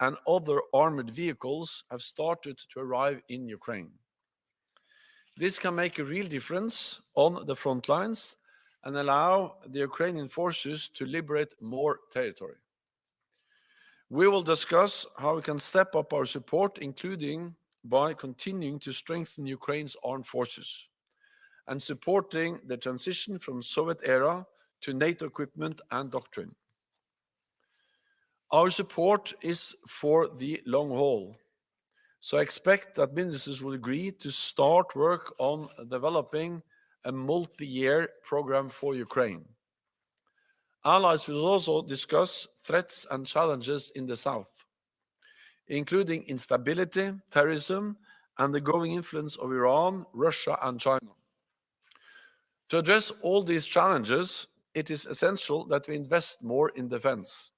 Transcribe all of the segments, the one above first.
and other armored vehicles have started to arrive in Ukraine. This can make a real difference on the front lines and allow the Ukrainian forces to liberate more territory. We will discuss how we can step up our support, including by continuing to strengthen Ukraine's armed forces and supporting the transition from Soviet era to NATO equipment and doctrine. Our support is for the long haul, so I expect that ministers will agree to start work on developing a multi-year program for Ukraine. Allies will also discuss threats and challenges in the south, including instability, terrorism, and the growing influence of Iran, Russia, and China. To address all these challenges, it is essential that we invest more in defense.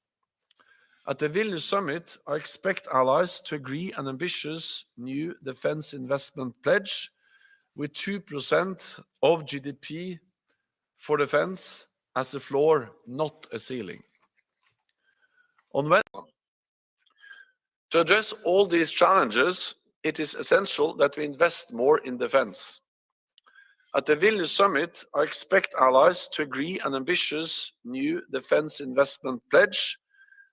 At the Vilnius summit, I expect allies to agree an ambitious new defense investment pledge with 2% of GDP for defense as a floor, not a ceiling. To address all these challenges, it is essential that we invest more in defense. At the Vilnius summit, I expect allies to agree an ambitious new defense investment pledge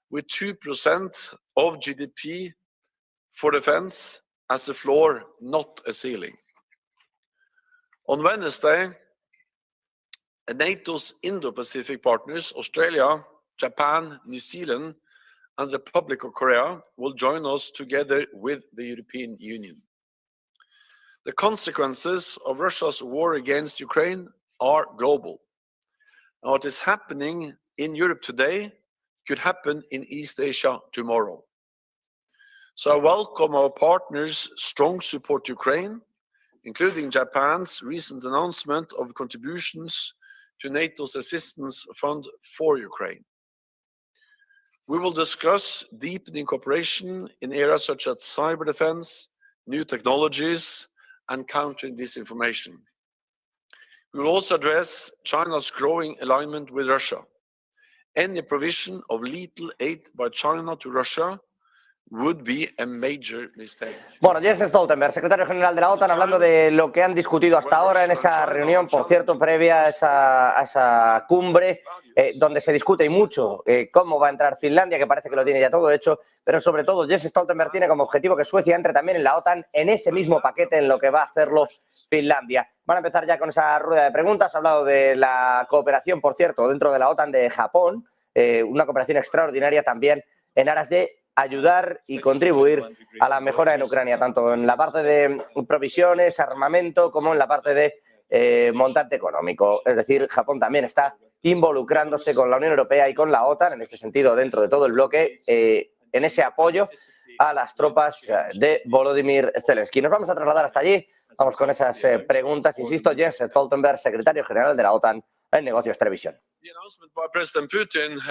with 2% of GDP for defense as a floor, not a ceiling. On Wednesday, NATO's Indo-Pacific partners, Australia, Japan, New Zealand, and the Republic of Korea will join us together with the European Union. The consequences of Russia's war against Ukraine are global. And what is happening in Europe today could happen in East Asia tomorrow. So I welcome our partners' strong support to Ukraine, including Japan's recent announcement of contributions to NATO's assistance fund for Ukraine. We will discuss deepening cooperation in areas such as cyber defense, new technologies, and countering disinformation. We will also address China's growing alignment with Russia. Any provision of lethal aid by China to Russia would be a major mistake. Bueno, Jens Stoltenberg, secretario general de la OTAN, hablando de lo que han discutido hasta ahora en esa reunión, por cierto, previa a esa cumbre, donde se discute y mucho cómo va a entrar Finlandia, que parece que lo tiene ya todo hecho, pero sobre todo Jens Stoltenberg tiene como objetivo que Suecia entre también en la OTAN en ese mismo paquete en lo que va a hacerlo Finlandia. Van a empezar ya con esa rueda de preguntas. Ha hablado de la cooperación, por cierto, dentro de la OTAN de Japón, una cooperación extraordinaria también en aras de ayudar y contribuir a la mejora en Ucrania, tanto en la parte de provisiones, armamento, como en la parte de montante económico. Es decir, Japón también está involucrándose con la Unión Europea y con la OTAN, en este sentido, dentro de todo el bloque, en ese apoyo a las tropas de Volodymyr Zelensky. Nos vamos a trasladar hasta allí. Vamos con esas preguntas. Insisto, Jens Stoltenberg, secretario general de la OTAN en Negocios Televisión. The announcement by President Putin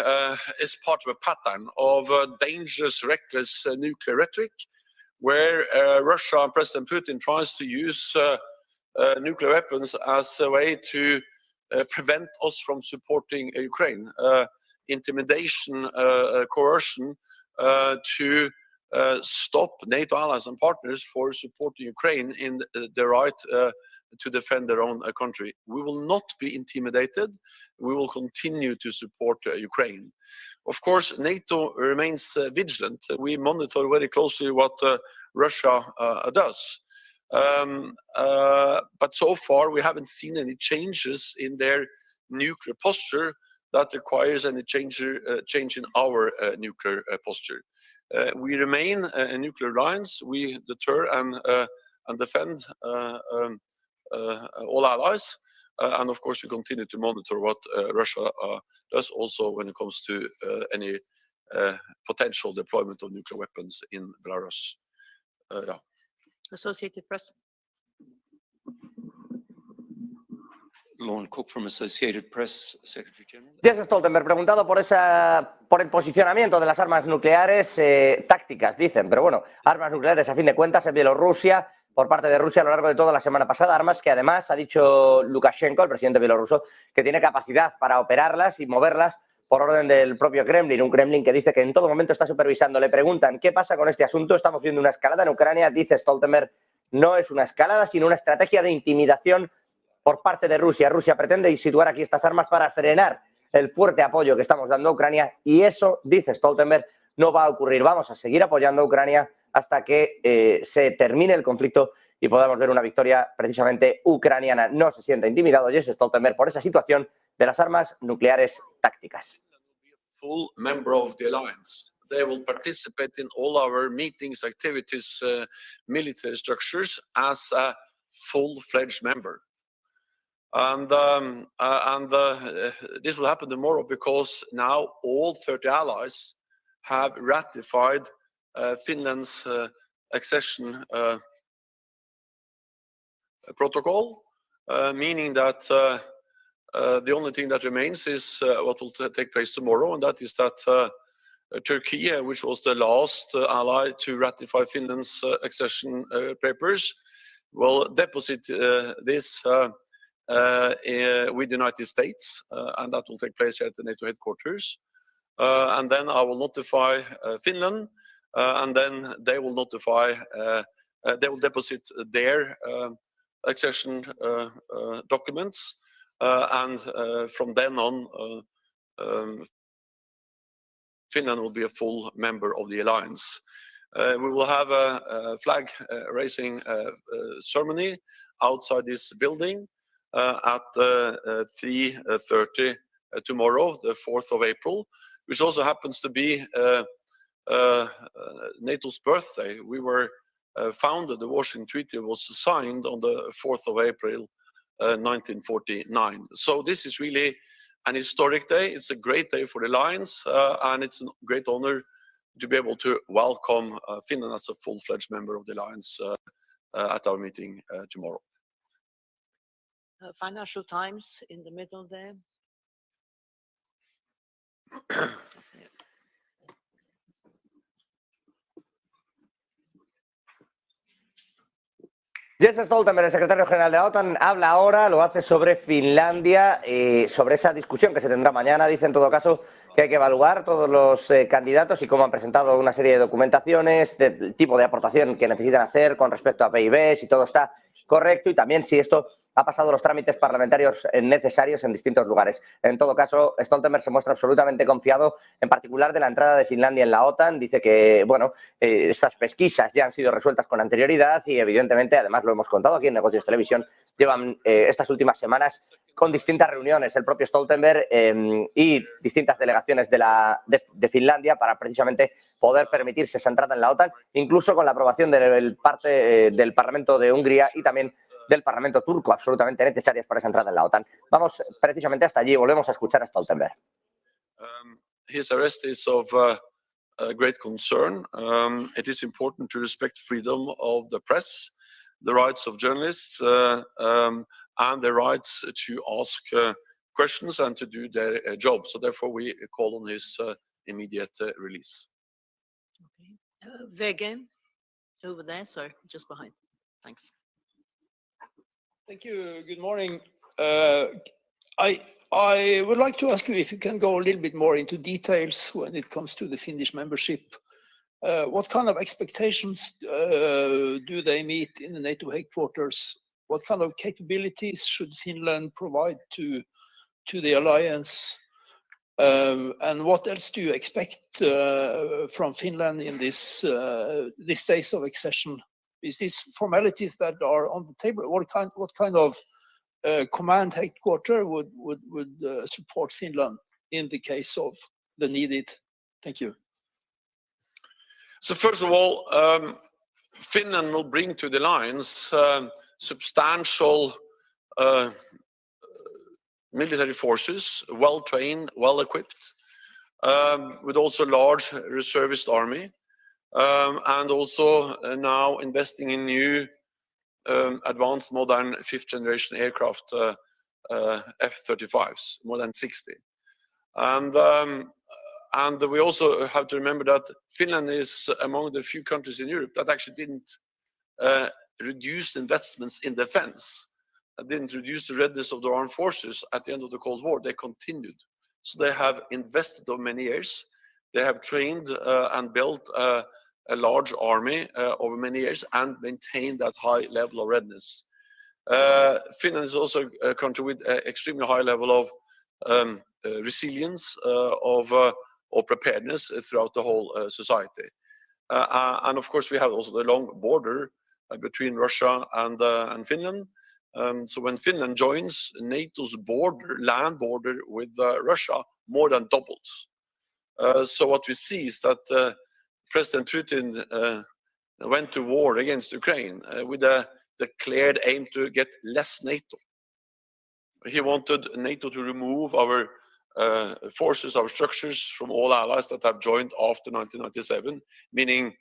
is part of a pattern of dangerous, reckless nuclear rhetoric, where Russia and President Putin tries to use nuclear weapons as a way to prevent us from supporting Ukraine. Intimidation, coercion to stop NATO allies and partners for supporting Ukraine in the right to defend their own country. We will not be intimidated. We will continue to support Ukraine. Of course, NATO remains vigilant. We monitor very closely what Russia does. But so far, we haven't seen any changes in their nuclear posture that requires any change in our nuclear posture. We remain in nuclear alliance. We deter and defend all allies, and of course we continue to monitor what Russia does also when it comes to any potential deployment of nuclear weapons in Belarus. Yeah. Associated Press. Lorne Cook from Associated Press, Secretary General. Jens Stoltenberg, preguntado por el posicionamiento de las armas nucleares tácticas, dicen, pero bueno, armas nucleares a fin de cuentas en Bielorrusia, por parte de Rusia a lo largo de toda la semana pasada, armas que además ha dicho Lukashenko, el presidente bielorruso, que tiene capacidad para operarlas y moverlas por orden del propio Kremlin, un Kremlin que dice que en todo momento está supervisando. Le preguntan qué pasa con este asunto. Estamos viendo una escalada en Ucrania, dice Stoltenberg, no es una escalada, sino una estrategia de intimidación por parte de Rusia. Rusia pretende situar aquí estas armas para frenar el fuerte apoyo que estamos dando a Ucrania y eso, dice Stoltenberg, no va a ocurrir. Vamos a seguir apoyando a Ucrania hasta que se termine el conflicto y podamos ver una victoria precisamente ucraniana. No se siente intimidado Jens Stoltenberg por esa situación de las armas nucleares tácticas. Full member of the alliance. They will participate in all our meetings, activities, military structures as a full-fledged member. And this will happen tomorrow because now all 30 allies have ratified Finland's accession protocol, meaning that the only thing that remains is what will take place tomorrow, and that is that Turkey, which was the last ally to ratify Finland's accession papers, will deposit this with the United States, and that will take place at the NATO headquarters. And then I will notify Finland, and then they will notify, they will deposit their accession documents, and from then on, Finland will be a full member of the alliance. We will have a flag raising ceremony outside this building at 3:30 tomorrow, the 4th of April, which also happens to be NATO's birthday. We were founded, the Washington Treaty was signed on the 4th of April 1949. So this is really an historic day. It's a great day for the alliance, and it's a great honor to be able to welcome Finland as a full-fledged member of the alliance at our meeting tomorrow. Financial Times in the middle there. Jens Stoltenberg, el secretario general de la OTAN, habla ahora, lo hace sobre Finlandia, sobre esa discusión que se tendrá mañana. Dice en todo caso que hay que evaluar todos los candidatos y cómo han presentado una serie de documentaciones, del tipo de aportación que necesitan hacer con respecto a PIB, si todo está correcto y también si esto ha pasado los trámites parlamentarios necesarios en distintos lugares. En todo caso, Stoltenberg se muestra absolutamente confiado, en particular de la entrada de Finlandia en la OTAN. Dice que, bueno, estas pesquisas ya han sido resueltas con anterioridad y, evidentemente, además lo hemos contado aquí en Negocios Televisión, llevan estas últimas semanas con distintas reuniones el propio Stoltenberg y distintas delegaciones de Finlandia para precisamente poder permitirse esa entrada en la OTAN, incluso con la aprobación del Parlamento de Hungría y también del Parlamento turco, absolutamente necesarias para esa entrada en la OTAN. Vamos precisamente hasta allí, volvemos a escuchar a Stoltenberg. His arrest is of great concern. It is important to respect freedom of the press, the rights of journalists, and the rights to ask questions and to do their job. So therefore we call on his immediate release. Okay. Vegen, over there, sorry, just behind. Thanks. Thank you. Good morning. I would like to ask you if you can go a little bit more into details when it comes to the Finnish membership. What kind of expectations do they meet in the NATO headquarters? What kind of capabilities should Finland provide to the alliance? And what else do you expect from Finland in this days of accession? Is these formalities that are on the table? What kind of command headquarter would support Finland in the case of the needed? Thank you. So first of all, Finland will bring to the alliance substantial military forces, well-trained, well-equipped, with also large reservist army. And also now investing in new advanced modern fifth generation aircraft, F-35s, more than 60. And we also have to remember that Finland is among the few countries in Europe that actually didn't reduce investments in defense, didn't reduce the readiness of their armed forces at the end of the Cold War. They continued So they have invested over many years. They have trained and built a large army over many years and maintained that high level of readiness. Finland is also a country with an extremely high level of resilience, of preparedness throughout the whole society. And of course, we have also the long border between Russia and Finland. So when Finland joins, NATO's land border with Russia more than doubles. So what we see is that President Putin went to war against Ukraine with a declared aim to get less NATO. He wanted NATO to remove our forces, our structures from all allies that have joined after 1997, meaning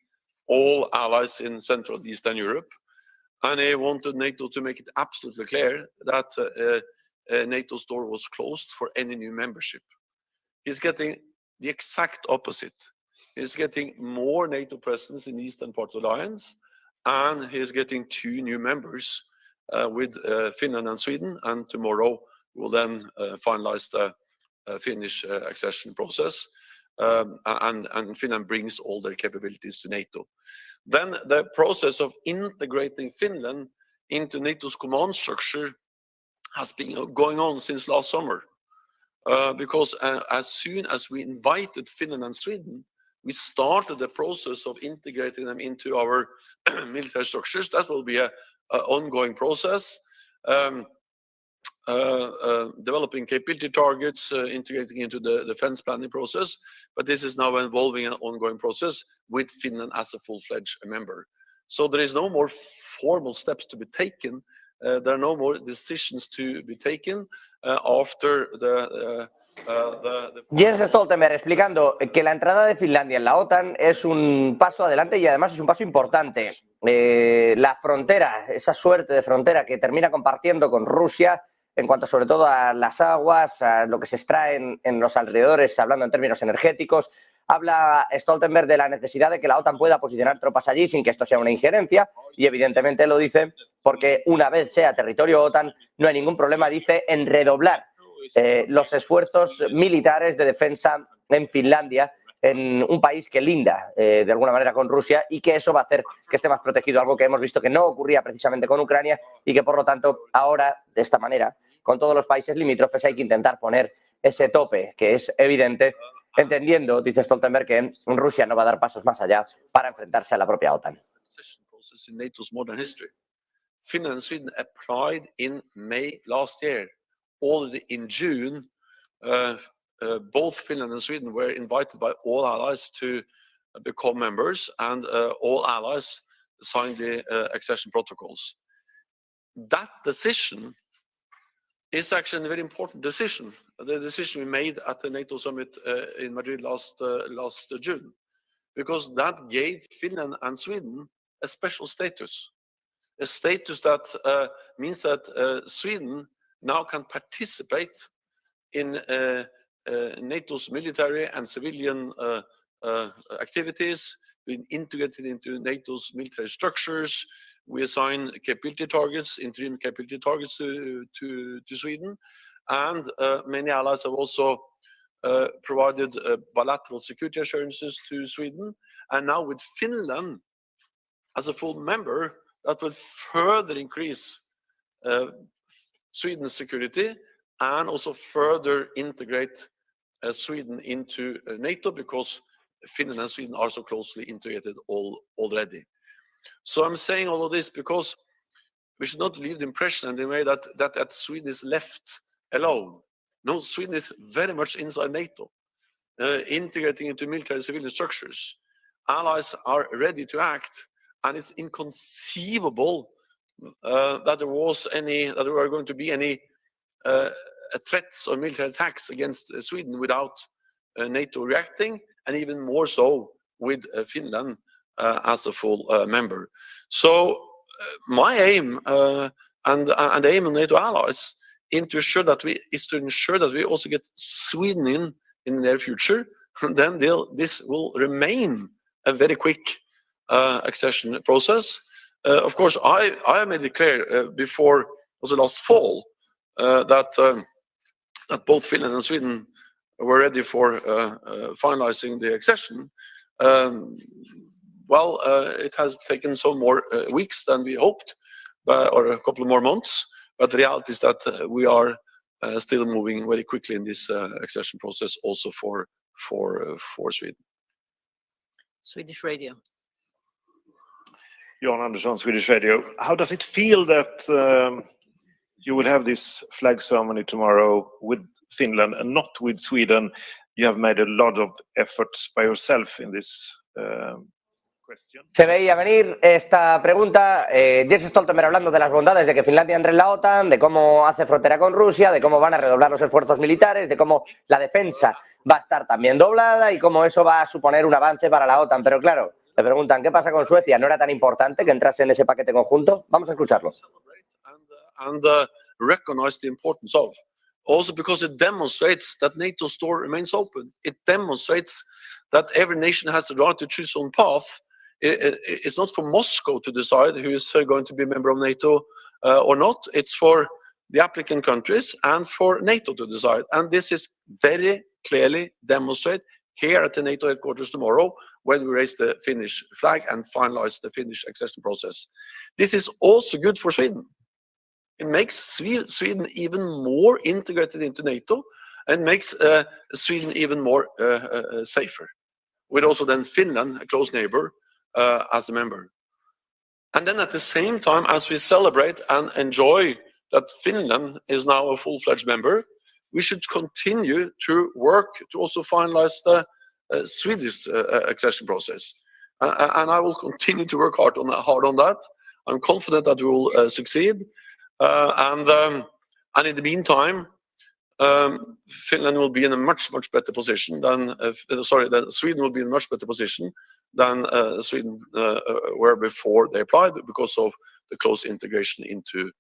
all allies in Central and Eastern Europe. And he wanted NATO to make it absolutely clear that NATO's door was closed for any new membership. He's getting the exact opposite. He's getting more NATO presence in the eastern part of the alliance, and he's getting 2 new members with Finland and Sweden, and tomorrow we'll then finalize the Finnish accession process, and Finland brings all their capabilities to NATO. Then the process of integrating Finland into NATO's command structure has been going on since last summer, because as soon as we invited Finland and Sweden, we started the process of integrating them into our military structures. That will be an ongoing process, developing capability targets, integrating into the defense planning process. But this is now involving an ongoing process with Finland as a full-fledged member. So there is no more formal steps to be taken. There are no more decisions to be taken after the Jens Stoltenberg explicando que la entrada de Finlandia en la OTAN es un paso adelante y además es un paso importante. La frontera, esa suerte de frontera que termina compartiendo con Rusia en cuanto sobre todo a las aguas, a lo que se extrae en los alrededores, hablando en términos energéticos. Habla Stoltenberg de la necesidad de que la OTAN pueda posicionar tropas allí sin que esto sea una injerencia, y evidentemente lo dice porque una vez sea territorio OTAN no hay ningún problema, dice, en redoblar los esfuerzos militares de defensa en Finlandia, en un país que linda de alguna manera con Rusia, y que eso va a hacer que esté más protegido, algo que hemos visto que no ocurría precisamente con Ucrania y que por lo tanto ahora de esta manera con todos los países limítrofes hay que intentar poner ese tope que es evidente, entendiendo, dice Stoltenberg, que Rusia no va a dar pasos más allá para enfrentarse a la propia OTAN. Finland and Sweden applied in May last year. Already in June, both Finland and Sweden were invited by all allies to become members, and all allies signed the accession protocols. That decision is actually a very important decision. The decision we made at the NATO summit in Madrid last June, because that gave Finland and Sweden a special status. A status that means that Sweden now can participate in NATO's military and civilian activities, being integrated into NATO's military structures. We assign capability targets, interim capability targets to Sweden, and many allies have also provided bilateral security assurances to Sweden. And now with Finland as a full member, that will further increase Sweden's security and also further integrate Sweden into NATO, because Finland and Sweden are so closely integrated already. So I'm saying all of this because we should not leave the impression in the way that Sweden is left alone. No, Sweden is very much inside NATO, integrating into military civilian structures. Allies are ready to act, and it's inconceivable that there were going to be any threats or military attacks against Sweden without NATO reacting, and even more so with Finland as a full member. So my aim and the aim of NATO allies is to ensure that we also get Sweden in the near future, and then this will remain a very quick accession process. Of course, I made it clear before also last fall that both Finland and Sweden were ready for finalizing the accession, well, it has taken some more weeks than we hoped, or a couple of more months. But the reality is that we are still moving very quickly in this accession process, also for Sweden. Swedish radio. Jan Andersson, Swedish Radio. How does it feel that you will have this flag ceremony tomorrow with Finland and not with Sweden? You have made a lot of efforts by yourself in this question. Se veía venir esta pregunta. Jens Stoltenberg hablando de las bondades de que Finlandia entre en la OTAN, de cómo hace frontera con Rusia, de cómo van a redoblar los esfuerzos militares, de cómo la defensa va a estar también doblada y cómo eso va a suponer un avance para la OTAN. Pero claro, le preguntan, ¿qué pasa con Suecia? ¿No era tan importante que entrase en ese paquete conjunto? Vamos a escucharlo. And recognize the importance of. Also because it demonstrates that NATO's door remains open. It demonstrates that every nation has the right to choose its own path. It's not for Moscow to decide who is going to be a member of NATO or not. It's for the applicant countries and for NATO to decide. And this is very clearly demonstrated here at the NATO headquarters tomorrow when we raise the Finnish flag and finalize the Finnish accession process. This is also good for Sweden. It makes Sweden even more integrated into NATO and makes Sweden even more safer, with also then Finland, a close neighbor, as a member. And then at the same time, as we celebrate and enjoy that Finland is now a full-fledged member, we should continue to work to also finalize the Swedish accession process. And I will continue to work hard on that. I'm confident that we will succeed. And in the meantime, Finland will be in a much better position than Sweden will be in a much better position than Sweden were before they applied, because of the close integration into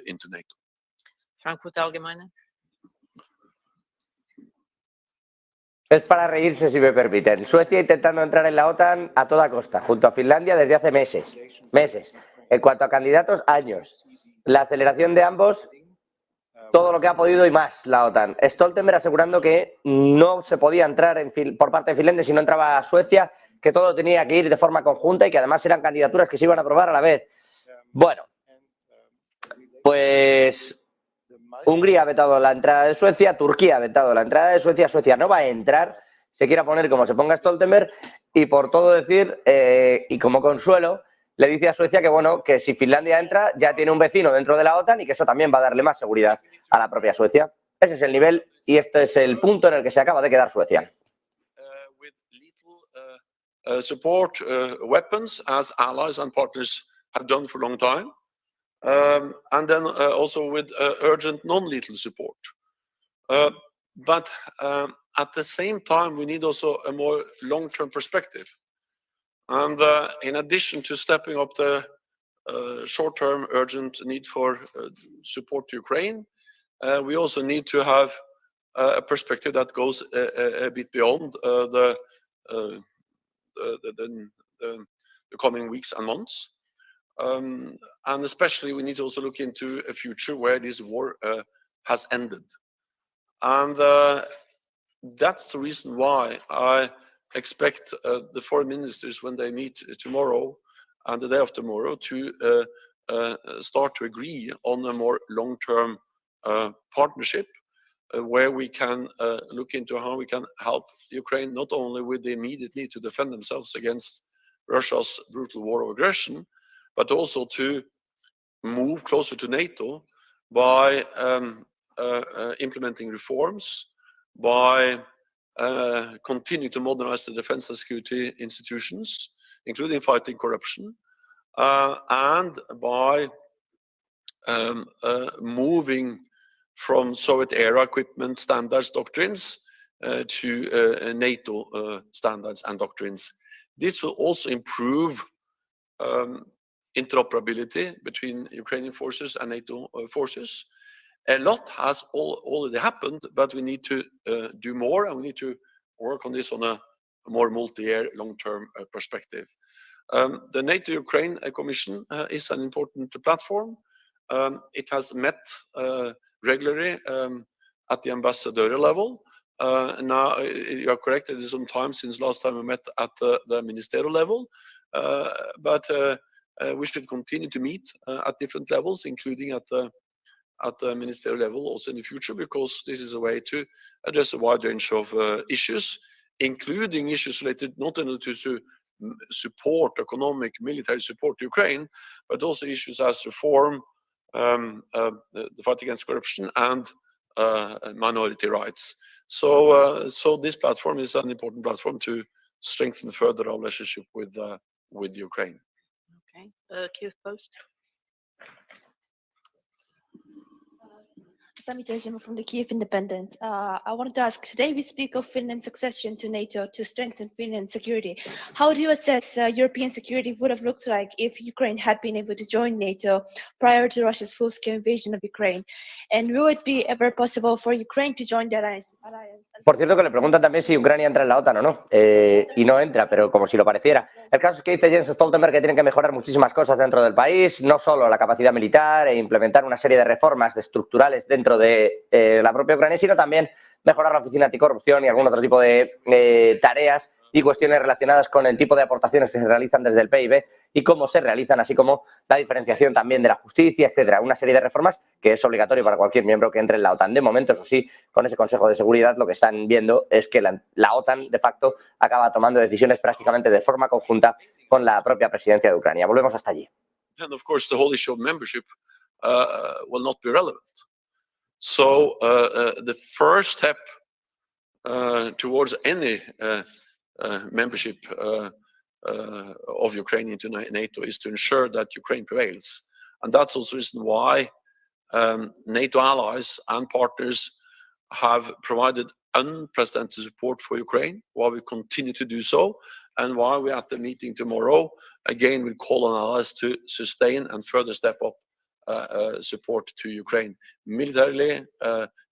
NATO. Frankfurt Allgemeine. Es para reírse, si me permiten. Suecia intentando entrar en la OTAN a toda costa, junto a Finlandia desde hace meses. En cuanto a candidatos, años. La aceleración de ambos, todo lo que ha podido y más la OTAN. Stoltenberg asegurando que no se podía entrar por parte de Finlandia si no entraba a Suecia, que todo tenía que ir de forma conjunta y que además eran candidaturas que se iban a aprobar a la vez. Bueno, pues Hungría ha vetado la entrada de Suecia, Turquía ha vetado la entrada de Suecia, Suecia no va a entrar, se quiera poner como se ponga Stoltenberg, y por todo decir, y como consuelo, le dice a Suecia que bueno, que si Finlandia entra ya tiene un vecino dentro de la OTAN y que eso también va a darle más seguridad a la propia Suecia. Ese es el nivel y este es el punto en el que se acaba de quedar Suecia. With little support weapons, as allies and partners have done for a long time, and then also with urgent non-lethal support. But at the same time, we need also a more long-term perspective. And in addition to stepping up the short-term urgent need for support to Ukraine, we also need to have a perspective that goes a bit beyond the coming weeks and months. And especially we need to also look into a future where this war has ended. And that's the reason why I expect the foreign ministers, when they meet tomorrow and the day after tomorrow, to start to agree on a more long-term partnership where we can look into how we can help Ukraine not only with the immediate need to defend themselves against Russia's brutal war of aggression, but also to move closer to NATO by implementing reforms, by continuing to modernize the defense and security institutions, including fighting corruption, and by moving from Soviet-era equipment standards doctrines to NATO standards and doctrines. This will also improve interoperability between Ukrainian forces and NATO forces. A lot has already happened, but we need to do more, and we need to work on this on a more multi-year, long-term perspective. The NATO-Ukraine Commission is an important platform. It has met regularly at the ambassadorial level. Now, you are correct, it is some time since last time we met at the ministerial level, but we should continue to meet at different levels, including at the ministerial level also in the future, because this is a way to address a wide range of issues, including issues related not only to support, economic, military support to Ukraine, but also issues as reform, the fight against corruption, and minority rights. So this platform is an important platform to strengthen further our relationship with Ukraine. Okay, Kiev Post. Sami Tejima from the Kiev Independent. I wanted to ask, today we speak of Finland's accession to NATO to strengthen Finland's security. How do you assess European security would have looked like if Ukraine had been able to join NATO prior to Russia's full-scale invasion of Ukraine? And will it be ever possible for Ukraine to join the alliance? Por cierto, que le preguntan también si Ucrania entra en la OTAN o no, y no entra, pero como si lo pareciera. El caso es que dice Jens Stoltenberg que tienen que mejorar muchísimas cosas dentro del país, no solo la capacidad militar e implementar una serie de reformas estructurales dentro de la propia Ucrania, sino también mejorar la oficina anticorrupción y algún otro tipo de tareas y cuestiones relacionadas con el tipo de aportaciones que se realizan desde el PIB y cómo se realizan, así como la diferenciación también de la justicia, etcétera. Una serie de reformas que es obligatorio para cualquier miembro que entre en la OTAN. De momento, eso sí, con ese Consejo de Seguridad lo que están viendo es que la OTAN, de facto, acaba tomando decisiones prácticamente de forma conjunta con la propia presidencia de Ucrania. Volvemos hasta allí. And of course, the whole issue of membership will not be relevant. So the first step towards any membership of Ukraine into NATO is to ensure that Ukraine prevails. And that's also the reason why NATO allies and partners have provided unprecedented support for Ukraine, why we continue to do so, and why we at the meeting tomorrow again will call on allies to sustain and further step up support to Ukraine, militarily,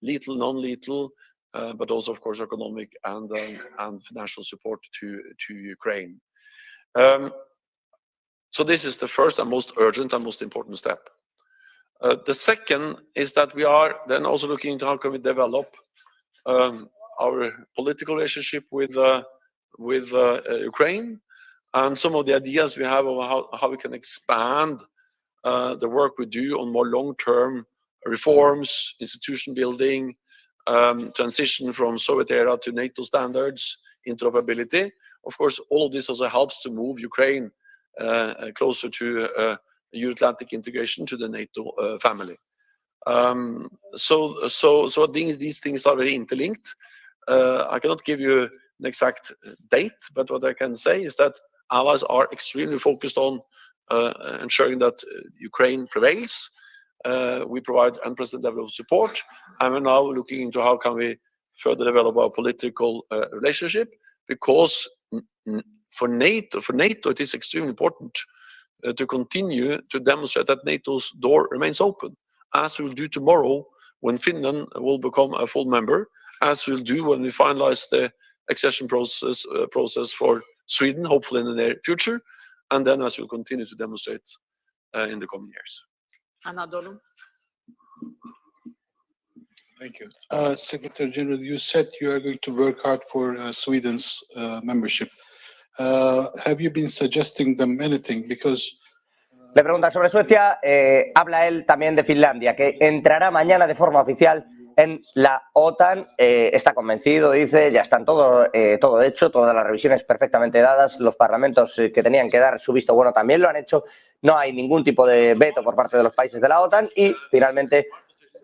lethal, non-lethal, but also, of course, economic and financial support to Ukraine. So this is the first and most urgent and most important step. The second is that we are then also looking into how can we develop our political relationship with Ukraine, and some of the ideas we have of how we can expand the work we do on more long-term reforms, institution building, transition from Soviet era to NATO standards, interoperability. Of course, all of this also helps to move Ukraine closer to Euro-Atlantic integration to the NATO family. So I think these things are very interlinked. I cannot give you an exact date, but what I can say is that allies are extremely focused on ensuring that Ukraine prevails. We provide unprecedented level of support, and we're now looking into how can we further develop our political relationship, because for NATO it is extremely important to continue to demonstrate that NATO's door remains open, as we'll do tomorrow when Finland will become a full member, as we'll do when we finalize the accession process for Sweden, hopefully in the near future, and then as we'll continue to demonstrate in the coming years. Anadolu. Thank you. Secretary General, you said you are going to work hard for Sweden's membership. Have you been suggesting them anything? Because Le pregunta sobre Suecia, habla él también de Finlandia, que entrará mañana de forma oficial en la OTAN. Está convencido, dice, ya están todo hecho, todas las revisiones perfectamente dadas, los parlamentos que tenían que dar su visto bueno también lo han hecho, no hay ningún tipo de veto por parte de los países de la OTAN y finalmente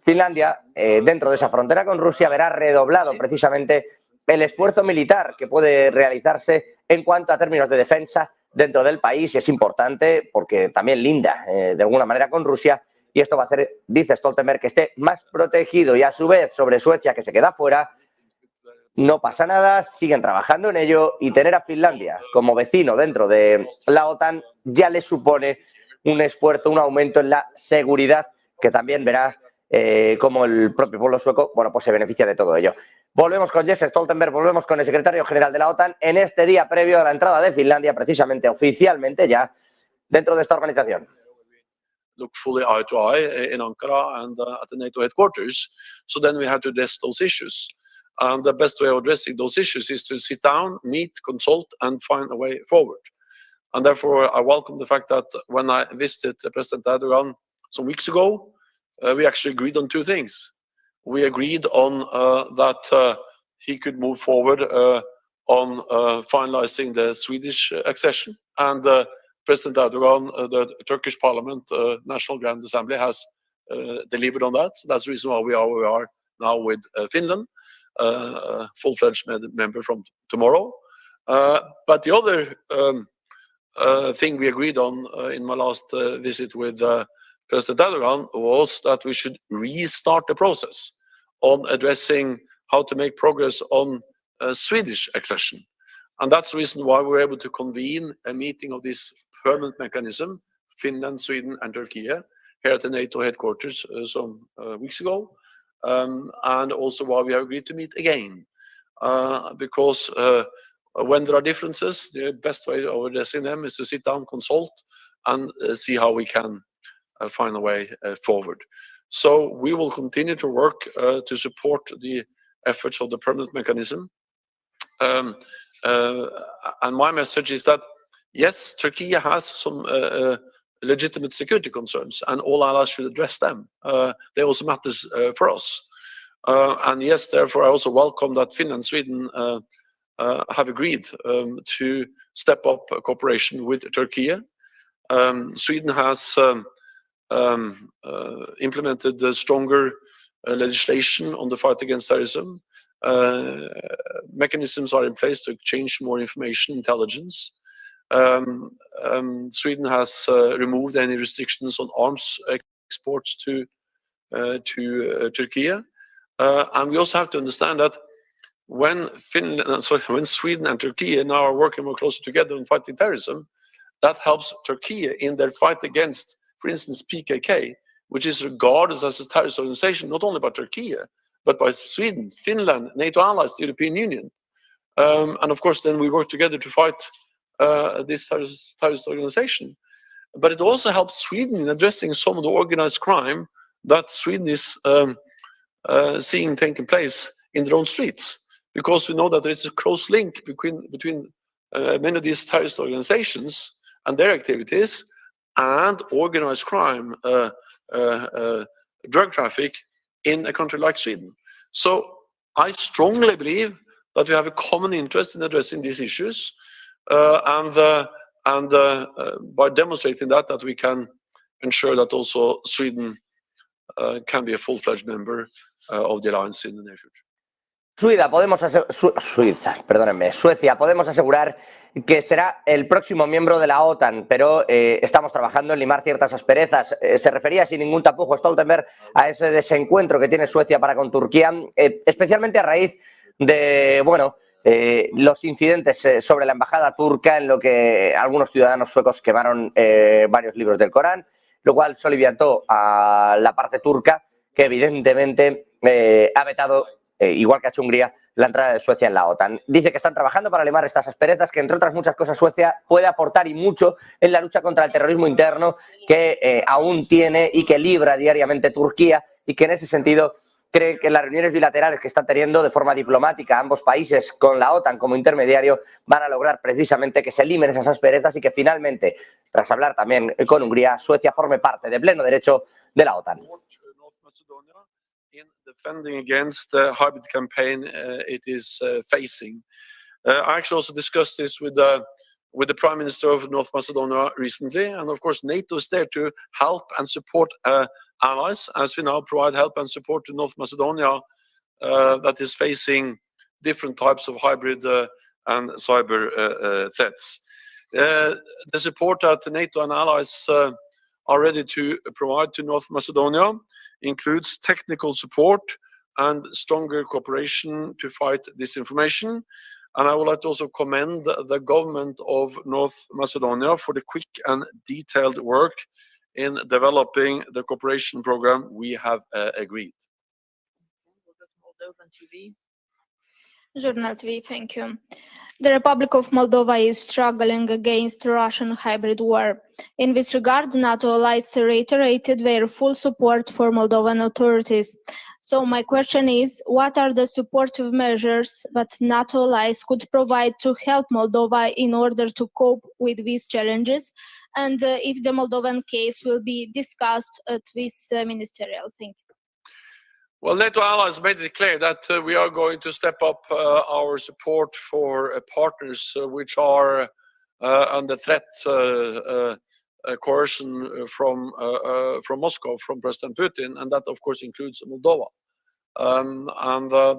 Finlandia, dentro de esa frontera con Rusia, verá redoblado precisamente el esfuerzo militar que puede realizarse en cuanto a términos de defensa dentro del país. Es importante porque también linda de alguna manera con Rusia y esto va a hacer, dice Stoltenberg, que esté más protegido y a su vez sobre Suecia, que se queda fuera, no pasa nada, siguen trabajando en ello y tener a Finlandia como vecino dentro de la OTAN ya le supone un esfuerzo, un aumento en la seguridad que también verá como el propio pueblo sueco, bueno, pues se beneficia de todo ello. Volvemos con Jens Stoltenberg, volvemos con el secretario general de la OTAN en este día previo a la entrada de Finlandia, precisamente oficialmente ya dentro de esta organización. look fully eye to eye in Ankara and at the NATO headquarters. So then we have to address those issues. And the best way of addressing those issues is to sit down, meet, consult, and find a way forward. And therefore, I welcome the fact that when I visited President Erdogan some weeks ago, we actually agreed on two things. We agreed on that he could move forward on finalizing the Swedish accession, and President Erdogan, the Turkish Parliament, National Grand Assembly, has delivered on that. So that's the reason why we are where we are now with Finland, full-fledged member from tomorrow. But the other thing we agreed on in my last visit with President Erdogan was that we should restart the process on addressing how to make progress on Swedish accession. And that's the reason why we were able to convene a meeting of this permanent mechanism, Finland, Sweden, and Turkey, here at the NATO headquarters some weeks ago, and also why we have agreed to meet again. Because when there are differences, the best way of addressing them is to sit down, consult, and see how we can find a way forward. So we will continue to work to support the efforts of the permanent mechanism. And my message is that, yes, Turkey has some legitimate security concerns, and all allies should address them. They also matter for us. And yes, therefore, I also welcome that Finland and Sweden have agreed to step up cooperation with Turkey. Sweden has implemented stronger legislation on the fight against terrorism. Mechanisms are in place to exchange more information, intelligence. Sweden has removed any restrictions on arms exports to Turkey. And we also have to understand that when Sweden and Turkey now are working more closely together on fighting terrorism, that helps Turkey in their fight against, for instance, PKK, which is regarded as a terrorist organization, not only by Turkey, but by Sweden, Finland, NATO allies, the European Union. And of course, then we work together to fight this terrorist organization. But it also helps Sweden in addressing some of the organized crime that Sweden is seeing taking place in their own streets. Because we know that there is a close link between many of these terrorist organizations and their activities and organized crime, drug traffic in a country like Sweden. So I strongly believe that we have a common interest in addressing these issues, and by demonstrating that we can ensure that also Sweden can be a full-fledged member of the alliance in the near future. Suecia, podemos asegurar que será el próximo miembro de la OTAN, pero estamos trabajando en limar ciertas asperezas. Se refería sin ningún tapujo Stoltenberg a ese desencuentro que tiene Suecia para con Turquía, especialmente a raíz de, bueno, los incidentes sobre la embajada turca, en lo que algunos ciudadanos suecos quemaron varios libros del Corán, lo cual soliviantó a la parte turca, que evidentemente ha vetado, igual que ha hecho Hungría, la entrada de Suecia en la OTAN. Dice que están trabajando para limar estas asperezas, que entre otras muchas cosas Suecia puede aportar y mucho en la lucha contra el terrorismo interno que aún tiene y que libra diariamente Turquía, y que en ese sentido cree que las reuniones bilaterales que están teniendo de forma diplomática ambos países con la OTAN como intermediario van a lograr precisamente que se limen esas asperezas y que finalmente, tras hablar también con Hungría, Suecia forme parte de pleno derecho de la OTAN. In defending against the hybrid campaign it is facing. I actually also discussed this with the Prime Minister of North Macedonia recently, and of course NATO is there to help and support allies, as we now provide help and support to North Macedonia that is facing different types of hybrid and cyber threats. The support that NATO and allies are ready to provide to North Macedonia includes technical support and stronger cooperation to fight disinformation. And I would like to also commend the government of North Macedonia for the quick and detailed work in developing the cooperation program we have agreed. We'll go to Moldovan TV. Journal TV, thank you. The Republic of Moldova is struggling against Russian hybrid war. In this regard, NATO allies reiterated their full support for Moldovan authorities. So my question is, what are the supportive measures that NATO allies could provide to help Moldova in order to cope with these challenges? And if the Moldovan case will be discussed at this ministerial? Thank you. Well, NATO allies made it clear that we are going to step up our support for partners which are under threat, coercion from Moscow, from President Putin, and that, of course, includes Moldova.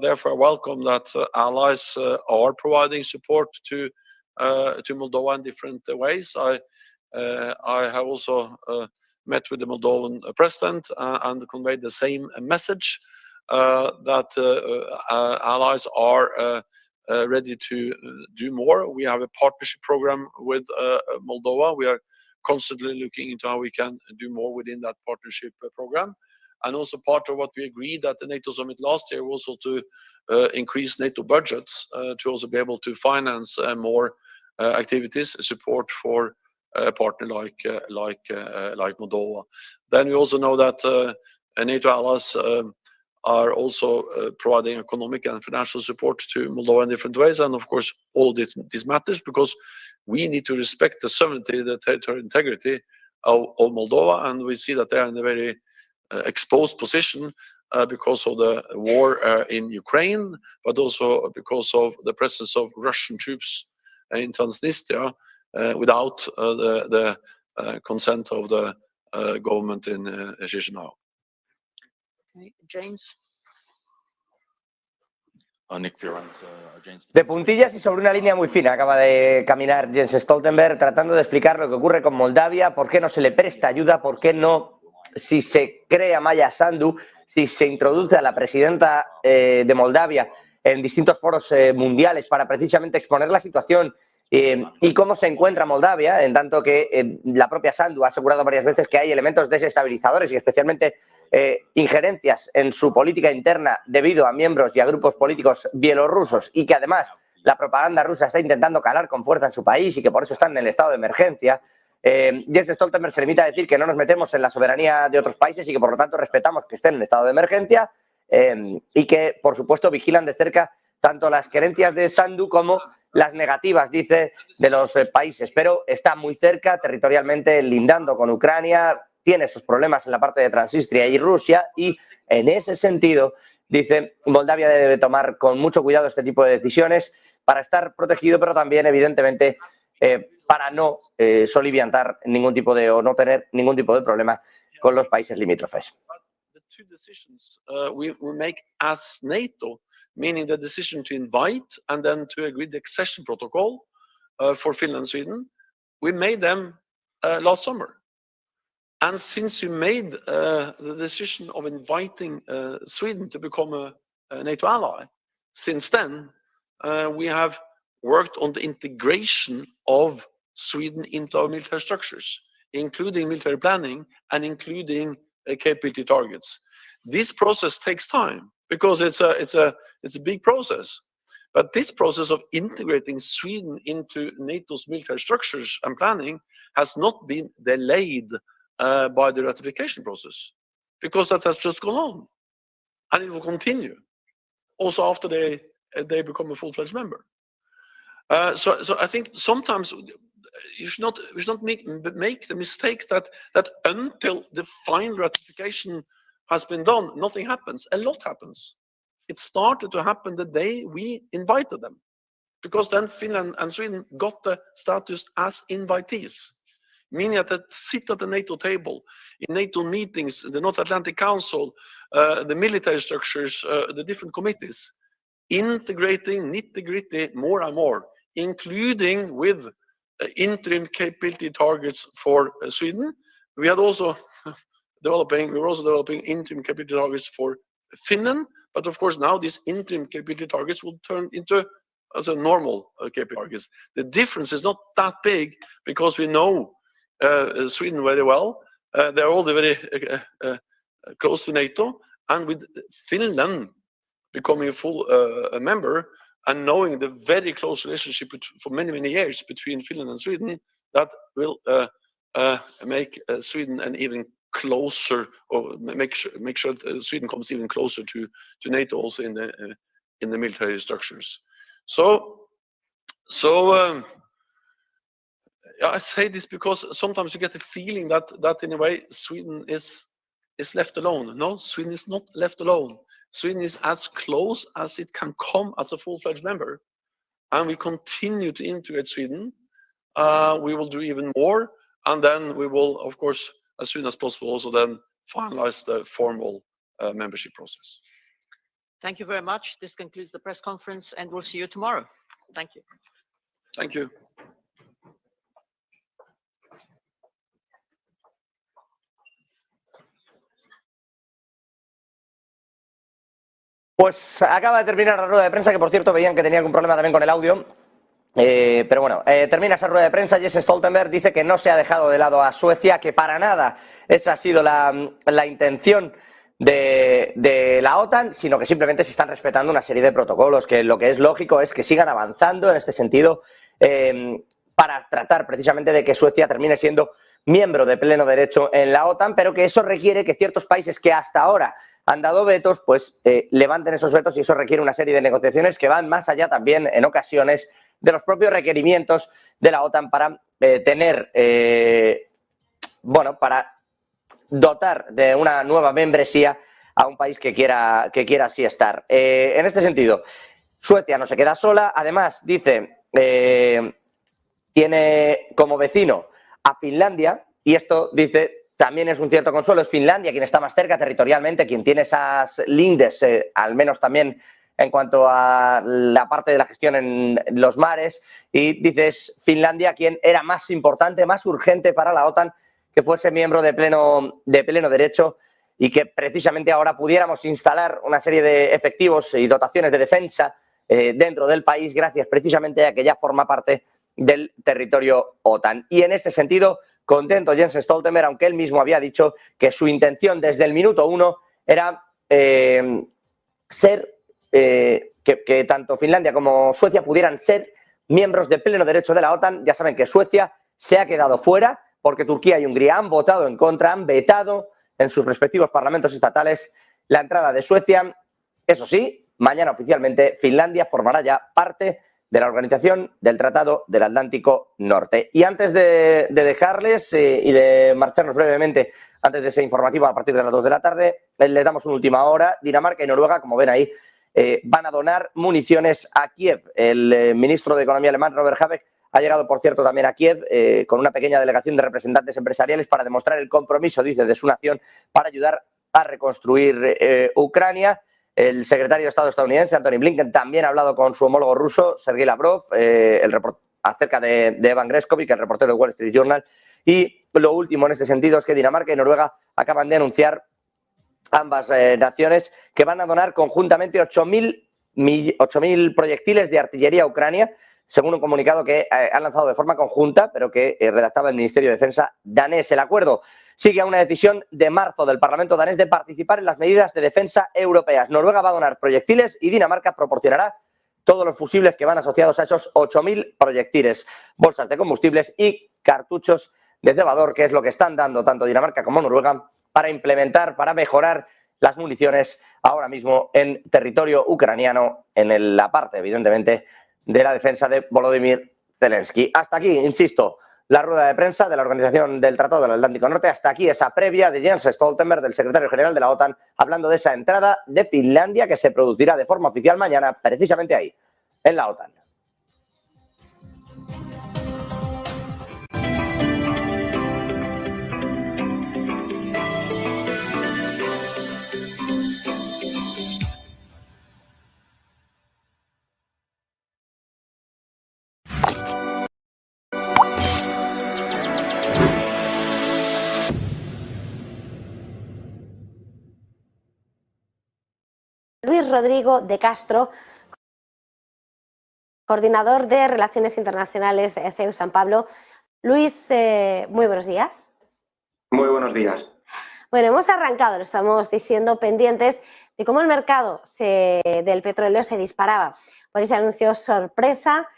Therefore, I welcome that allies are providing support to Moldova in different ways. I have also met with the Moldovan president and conveyed the same message that allies are ready to do more. We have a partnership program with Moldova. We are constantly looking into how we can do more within that partnership program. And also part of what we agreed at the NATO summit last year was also to increase NATO budgets to also be able to finance more activities, support for a partner like Moldova. Then we also know that NATO allies are also providing economic and financial support to Moldova in different ways. And of course, all of this matters because we need to respect the sovereignty, the territorial integrity of Moldova. And we see that they are in a very exposed position because of the war in Ukraine, but also because of the presence of Russian troops in Transnistria without the consent of the government in Chisinau. Okay, James. De puntillas y sobre una línea muy fina acaba de caminar Jens Stoltenberg tratando de explicar lo que ocurre con Moldavia, por qué no se le presta ayuda, por qué no, si se crea Maya Sandu, si se introduce a la presidenta de Moldavia en distintos foros mundiales para precisamente exponer la situación y cómo se encuentra Moldavia, en tanto que la propia Sandu ha asegurado varias veces que hay elementos desestabilizadores y especialmente injerencias en su política interna debido a miembros y a grupos políticos bielorrusos y que además la propaganda rusa está intentando calar con fuerza en su país y que por eso están en el estado de emergencia. Jens Stoltenberg se limita a decir que no nos metemos en la soberanía de otros países y que por lo tanto respetamos que estén en estado de emergencia y que por supuesto vigilan de cerca tanto las querencias de Sandu como las negativas, dice, de los países, pero está muy cerca territorialmente, lindando con Ucrania, tiene esos problemas en la parte de Transnistria y Rusia y en ese sentido, dice, Moldavia debe tomar con mucho cuidado este tipo de decisiones para estar protegido, pero también evidentemente para no soliviantar ningún tipo de o no tener ningún tipo de problema con los países limítrofes. The two decisions we make as NATO, meaning the decision to invite and then to agree the accession protocol for Finland and Sweden, we made them last summer. And since we made the decision of inviting Sweden to become a NATO ally, since then we have worked on the integration of Sweden into our military structures, including military planning and including capability targets. This process takes time because it's a big process. But this process of integrating Sweden into NATO's military structures and planning has not been delayed by the ratification process, because that has just gone on, and it will continue also after they become a full-fledged member. So I think sometimes you should not make the mistakes that until the final ratification has been done, nothing happens. A lot happens. It started to happen the day we invited them, because then Finland and Sweden got the status as invitees, meaning that they sit at the NATO table, in NATO meetings, the North Atlantic Council, the military structures, the different committees, integrating nitty-gritty more and more, including with interim capability targets for Sweden. We were also developing interim capability targets for Finland, but of course now these interim capability targets will turn into as a normal capability targets. The difference is not that big because we know Sweden very well. They're all very close to NATO, and with Finland becoming a full member, and knowing the very close relationship for many, many years between Finland and Sweden, that will make Sweden an even closer, or make sure that Sweden comes even closer to NATO also in the military structures. So I say this because sometimes you get the feeling that in a way Sweden is left alone. No, Sweden is not left alone. Sweden is as close as it can come as a full-fledged member, and we continue to integrate Sweden. We will do even more, and then we will, of course, as soon as possible, also then finalize the formal membership process. Thank you very much. This concludes the press conference, and we'll see you tomorrow. Thank you. Thank you. Pues acaba de terminar la rueda de prensa, que por cierto veían que tenía algún problema también con el audio. Pero bueno, termina esa rueda de prensa. Jens Stoltenberg dice que no se ha dejado de lado a Suecia, que para nada esa ha sido la intención de la OTAN, sino que simplemente se están respetando una serie de protocolos, que lo que es lógico es que sigan avanzando en este sentido para tratar precisamente de que Suecia termine siendo miembro de pleno derecho en la OTAN, pero que eso requiere que ciertos países que hasta ahora han dado vetos, pues levanten esos vetos, y eso requiere una serie de negociaciones que van más allá también, en ocasiones, de los propios requerimientos de la OTAN para para dotar de una nueva membresía a un país que quiera así estar. En este sentido, Suecia no se queda sola. Además, dice, tiene como vecino a Finlandia, y esto, dice, también es un cierto consuelo. Es Finlandia quien está más cerca territorialmente, quien tiene esas lindes, al menos también en cuanto a la parte de la gestión en los mares, y dice, es Finlandia quien era más importante, más urgente para la OTAN que fuese miembro de pleno derecho, y que precisamente ahora pudiéramos instalar una serie de efectivos y dotaciones de defensa dentro del país, gracias precisamente a que ya forma parte del territorio OTAN. Y en ese sentido, contento Jens Stoltenberg, aunque él mismo había dicho que su intención desde el minuto 1 era que tanto Finlandia como Suecia pudieran ser miembros de pleno derecho de la OTAN. Ya saben que Suecia se ha quedado fuera porque Turquía y Hungría han votado en contra, han vetado en sus respectivos parlamentos estatales la entrada de Suecia. Eso sí, mañana oficialmente Finlandia formará ya parte de la Organización del Tratado del Atlántico Norte. Y antes de dejarles y de marcharnos brevemente, antes de ese informativo a partir de las 2 de la tarde, les damos una última hora. Dinamarca y Noruega, como ven ahí, van a donar municiones a Kiev. El ministro de Economía alemán, Robert Habeck, ha llegado, por cierto, también a Kiev con una pequeña delegación de representantes empresariales para demostrar el compromiso, dice, de su nación para ayudar a reconstruir Ucrania. El secretario de Estado estadounidense, Antony Blinken, también ha hablado con su homólogo ruso, Sergei Lavrov, acerca de Evan Greskovic, el reportero de Wall Street Journal. Y lo último en este sentido es que Dinamarca y Noruega acaban de anunciar, ambas naciones, que van a donar conjuntamente 8.000 proyectiles de artillería a Ucrania, según un comunicado que han lanzado de forma conjunta, pero que redactaba el Ministerio de Defensa danés. El acuerdo sigue a una decisión de marzo del Parlamento danés de participar en las medidas de defensa europeas. Noruega va a donar proyectiles y Dinamarca proporcionará todos los fusibles que van asociados a esos 8.000 proyectiles, bolsas de combustibles y cartuchos de cebador, que es lo que están dando tanto Dinamarca como Noruega para implementar, para mejorar las municiones ahora mismo en territorio ucraniano, en la parte, evidentemente, de la defensa de Volodymyr Zelensky. Hasta aquí, insisto, la rueda de prensa de la Organización del Tratado del Atlántico Norte. Hasta aquí esa previa de Jens Stoltenberg, del secretario general de la OTAN, hablando de esa entrada de Finlandia que se producirá de forma oficial mañana, precisamente ahí, en la OTAN. Luis Rodrigo de Castro, coordinador de Relaciones Internacionales de CEU San Pablo. Luis, muy buenos días. Muy buenos días. Bueno, hemos arrancado, lo estamos diciendo, pendientes de cómo el mercado del petróleo se disparaba por ese anuncio sorpresa